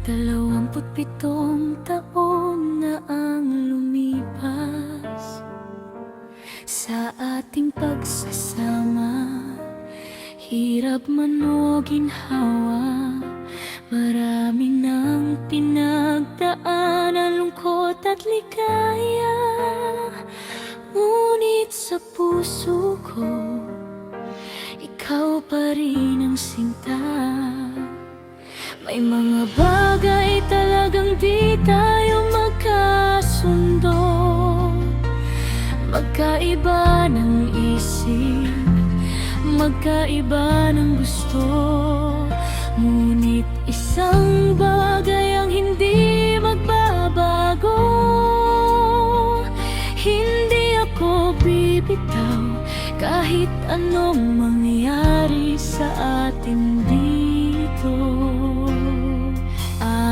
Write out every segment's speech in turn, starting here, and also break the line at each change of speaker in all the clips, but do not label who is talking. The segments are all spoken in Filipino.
27 taon na ang lumipas sa ating pagsasama. Hirap man o ginhawa, marami nang pinagdaanan, lungkot at ligaya. Ngunit sa puso ko, ikaw pa rin ang sinta. May mga bagay talagang di tayo magkasundo, magkaiba ng isip, magkaiba ng gusto. Ngunit isang bagay ang hindi magbabago: hindi ako bibitaw kahit anong mangyari sa atin dito.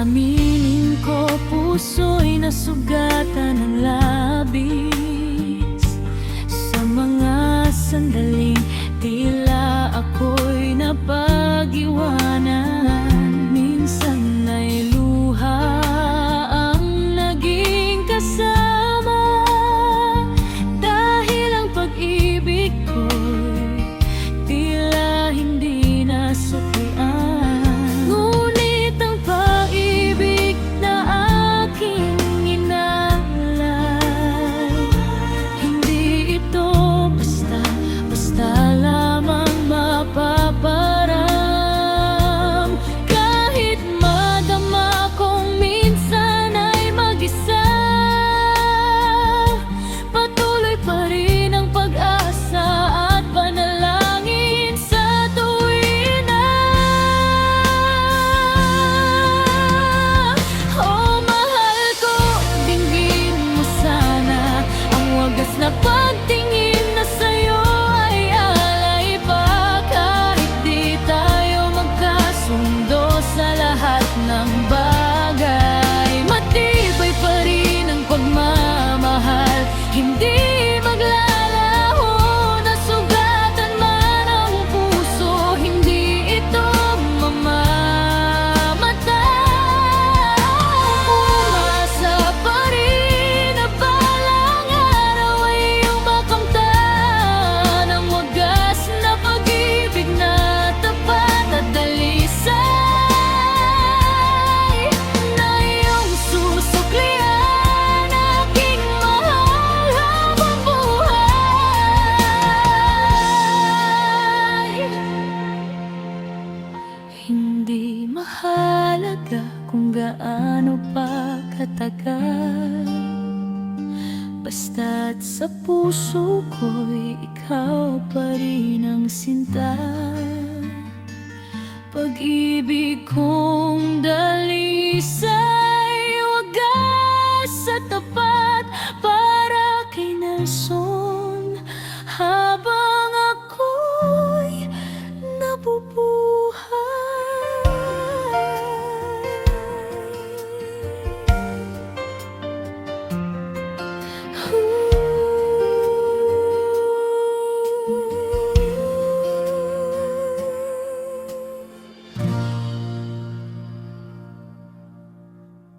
Aminin ko, puso'y nasugatan ng labis sa mga sandaling tila ako'y napag-iwanan. Minsan ay luha ang naging kasama, dahil ang pag-ibig ko'y tila hindi nasuklian. Ngunit ang pag-ibig na aking inalay, hindi ito basta lamang mapaparam. Kahit madama kong minsan ay mag-isa, patuloy pa rin ang pag-asa at panalangin sa tuwin na oh, mahal ko, dinggin mo sana ang wagas na pagtingin na sa'yo ay alay pa. Kahit di tayo magkasundo sa lahat ng bagay, matibay pa rin ang pagmamahal, hindi maglalaho. Nasugatan man ang puso, hindi ito mamamatay. Umasa pa rin na balang araw ay iyong makamtan ang wagas na pag-ibig na tapat at dalisay, na iyong susuklian, aking mahal habang buhay. Hindi mahalaga kung gaano pa katagal, basta't sa puso ko'y ikaw pa rin ang sinta. Pag-ibig kong dalisay,